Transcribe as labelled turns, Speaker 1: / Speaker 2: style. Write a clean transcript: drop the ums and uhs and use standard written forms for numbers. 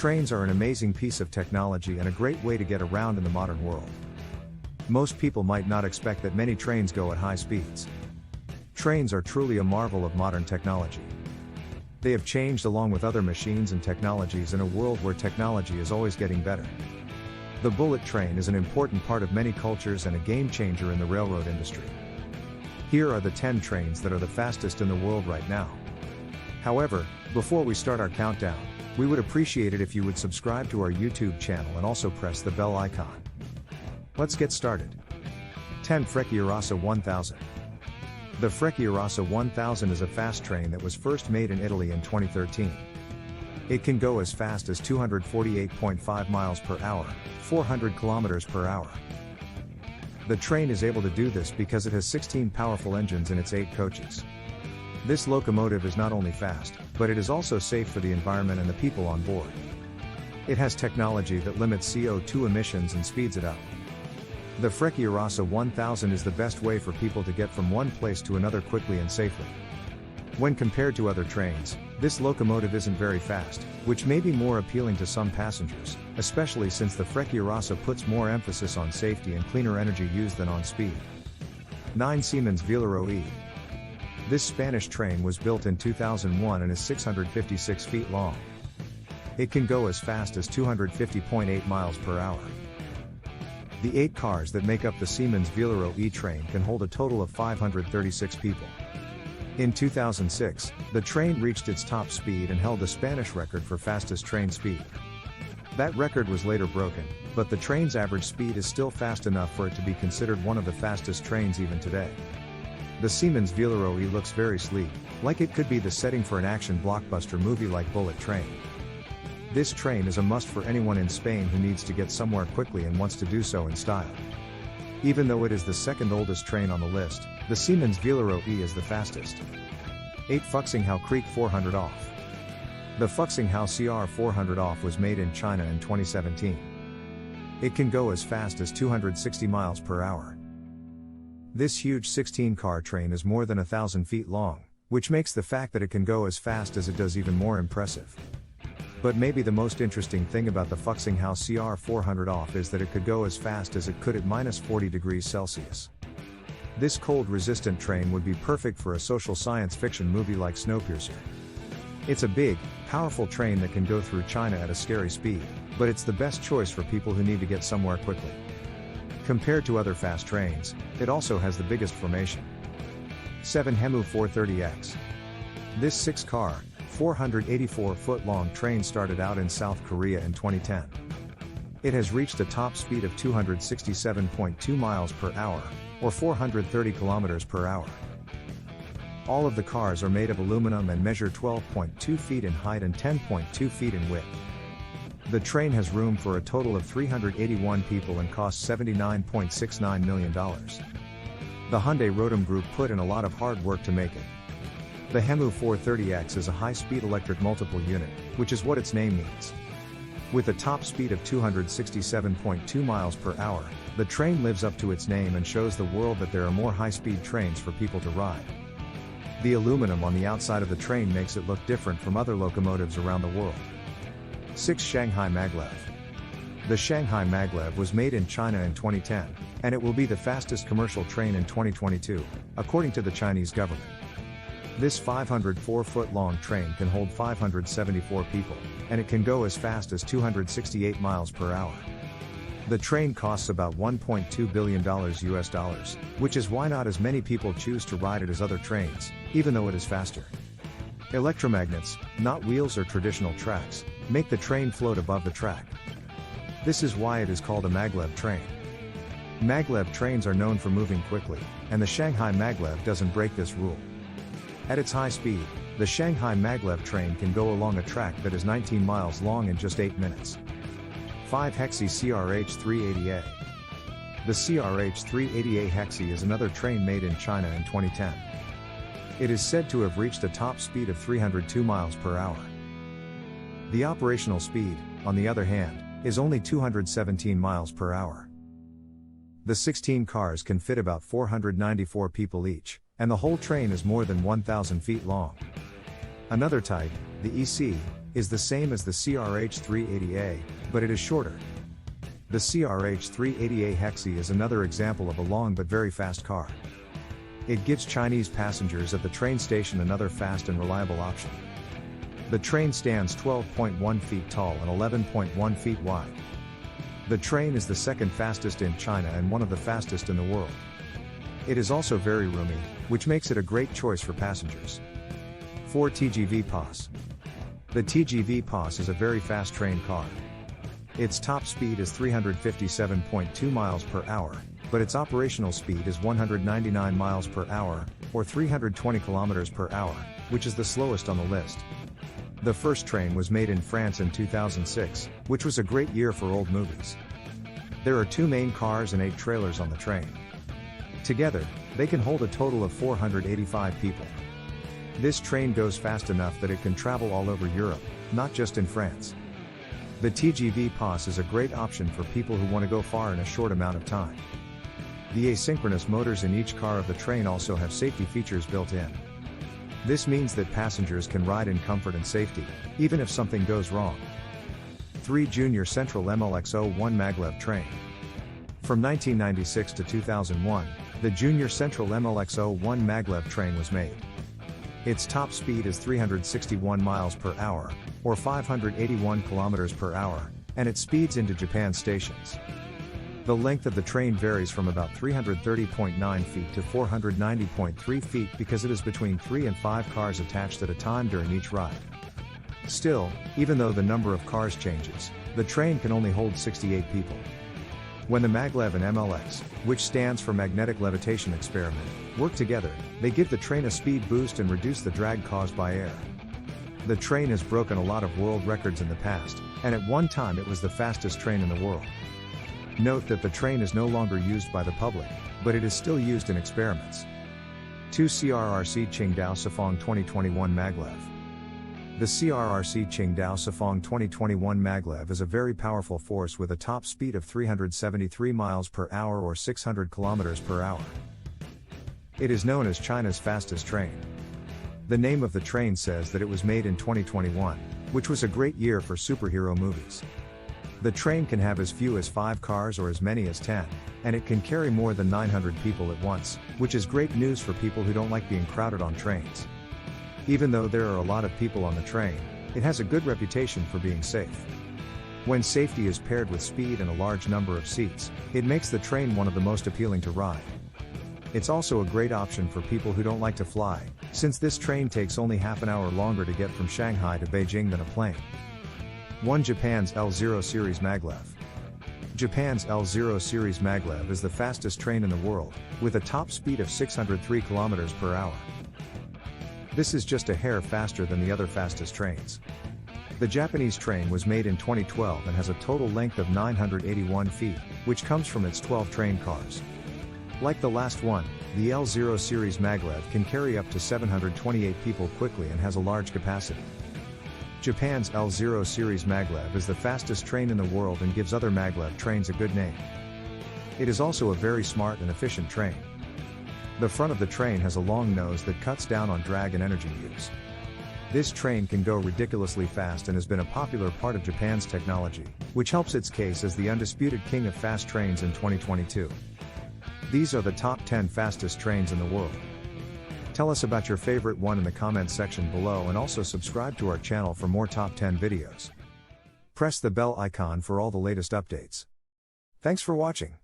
Speaker 1: Trains are an amazing piece of technology and a great way to get around in the modern world. Most people might not expect that many trains go at high speeds. Trains are truly a marvel of modern technology. They have changed along with other machines and technologies in a world where technology is always getting better. The bullet train is an important part of many cultures and a game changer in the railroad industry. Here are the 10 trains that are the fastest in the world right now. However, before we start our countdown, we would appreciate it if you would subscribe to our YouTube channel and also press the bell icon. Let's get started. 10. Frecciarasa 1000. The Frecciarasa 1000 is a fast train that was first made in Italy in 2013. It can go as fast as 248.5 miles per hour, 400 kilometers per hour. The train is able to do this because it has 16 powerful engines in its 8 coaches. This locomotive is not only fast, but it is also safe for the environment and the people on board. It has technology that limits CO2 emissions and speeds it up. The Frecciarasa 1000 is the best way for people to get from one place to another quickly and safely. When compared to other trains, this locomotive isn't very fast, which may be more appealing to some passengers, especially since the Frecciarasa puts more emphasis on safety and cleaner energy use than on speed. 9. Siemens Velero E. This Spanish train was built in 2001 and is 656 feet long. It can go as fast as 250.8 miles per hour. The 8 cars that make up the Siemens Velero E train can hold a total of 536 people. In 2006, the train reached its top speed and held the Spanish record for fastest train speed. That record was later broken, but the train's average speed is still fast enough for it to be considered one of the fastest trains even today. The Siemens Velero E looks very sleek, like it could be the setting for an action blockbuster movie like Bullet Train. This train is a must for anyone in Spain who needs to get somewhere quickly and wants to do so in style. Even though it is the second oldest train on the list, the Siemens Velero E is the fastest. 8. Fuxinghao Creek 400 off. The Fuxinghao CR 400 off was made in China in 2017. It can go as fast as 260 miles per hour. This huge 16-car train is more than 1,000 feet long, which makes the fact that it can go as fast as it does even more impressive. But maybe the most interesting thing about the Fuxinghao CR 400 off is that it could go as fast as it could at -40 degrees Celsius. This cold-resistant train would be perfect for a social science fiction movie like Snowpiercer. It's a big, powerful train that can go through China at a scary speed, but it's the best choice for people who need to get somewhere quickly. Compared to other fast trains, it also has the biggest formation. 7. Hemu 430X. This 6-car, 484-foot-long train started out in South Korea in 2010. It has reached a top speed of 267.2 miles per hour, or 430 kilometers per hour. All of the cars are made of aluminum and measure 12.2 feet in height and 10.2 feet in width. The train has room for a total of 381 people and costs $79.69 million. The Hyundai Rotem Group put in a lot of hard work to make it. The Hemu 430X is a high-speed electric multiple unit, which is what its name means. With a top speed of 267.2 miles per hour, the train lives up to its name and shows the world that there are more high-speed trains for people to ride. The aluminum on the outside of the train makes it look different from other locomotives around the world. 6. Shanghai Maglev. The Shanghai Maglev was made in China in 2010, and it will be the fastest commercial train in 2022, according to the Chinese government. This 504-foot-long train can hold 574 people, and it can go as fast as 268 miles per hour. The train costs about $1.2 billion US, which is why not as many people choose to ride it as other trains, even though it is faster. Electromagnets, not wheels or traditional tracks, make the train float above the track. This is why it is called a maglev train. Maglev trains are known for moving quickly, and the Shanghai Maglev doesn't break this rule. At its high speed, the Shanghai Maglev train can go along a track that is 19 miles long in just 8 minutes. 5. Hexi CRH 380A. The CRH 380A Hexi is another train made in China in 2010. It is said to have reached a top speed of 302 miles per hour. The operational speed, on the other hand, is only 217 miles per hour. The 16 cars can fit about 494 people each, and the whole train is more than 1,000 feet long. Another type, the EC, is the same as the CRH-380A, but it is shorter. The CRH-380A Hexi is another example of a long but very fast car. It gives Chinese passengers at the train station another fast and reliable option. The train stands 12.1 feet tall and 11.1 feet wide. The train is the second fastest in China and one of the fastest in the world. It is also very roomy, which makes it a great choice for passengers. 4 TGV PAS. The TGV PAS is a very fast train car. Its top speed is 357.2 miles per hour, but its operational speed is 199 miles per hour, or 320 kilometers per hour, which is the slowest on the list. The first train was made in France in 2006, which was a great year for old movies. There are 2 main cars and 8 trailers on the train. Together, they can hold a total of 485 people. This train goes fast enough that it can travel all over Europe, not just in France. The TGV PAS is a great option for people who want to go far in a short amount of time. The asynchronous motors in each car of the train also have safety features built in. This means that passengers can ride in comfort and safety, even if something goes wrong. 3 Junior Central MLX-01 Maglev train. From 1996 to 2001, the Junior Central MLX-01 Maglev train was made. Its top speed is 361 miles per hour, or 581 kilometers per hour, and it speeds into Japan stations. The length of the train varies from about 330.9 feet to 490.3 feet because it is between 3 and 5 cars attached at a time during each ride. Still, even though the number of cars changes, the train can only hold 68 people. When the maglev and MLX, which stands for Magnetic Levitation Experiment, work together, they give the train a speed boost and reduce the drag caused by air. The train has broken a lot of world records in the past, and at one time it was the fastest train in the world. Note that the train is no longer used by the public, but it is still used in experiments. 2 CRRC Qingdao Sifang 2021 Maglev. The CRRC Qingdao Sifang 2021 Maglev is a very powerful force with a top speed of 373 miles per hour or 600 kilometers per hour. It is known as China's fastest train. The name of the train says that it was made in 2021, which was a great year for superhero movies. The train can have as few as 5 cars or as many as 10, and it can carry more than 900 people at once, which is great news for people who don't like being crowded on trains. Even though there are a lot of people on the train, it has a good reputation for being safe. When safety is paired with speed and a large number of seats, it makes the train one of the most appealing to ride. It's also a great option for people who don't like to fly, since this train takes only half an hour longer to get from Shanghai to Beijing than a plane. 1 Japan's L0 Series Maglev. Japan's L0 Series Maglev is the fastest train in the world, with a top speed of 603 km per hour. This is just a hair faster than the other fastest trains. The Japanese train was made in 2012 and has a total length of 981 feet, which comes from its 12 train cars. Like the last one, the L0 Series Maglev can carry up to 728 people quickly and has a large capacity. Japan's L0 Series Maglev is the fastest train in the world and gives other maglev trains a good name. It is also a very smart and efficient train. The front of the train has a long nose that cuts down on drag and energy use. This train can go ridiculously fast and has been a popular part of Japan's technology, which helps its case as the undisputed king of fast trains in 2022. These are the top 10 fastest trains in the world. Tell us about your favorite one in the comments section below and also subscribe to our channel for more top 10 videos. Press the bell icon for all the latest updates. Thanks for watching.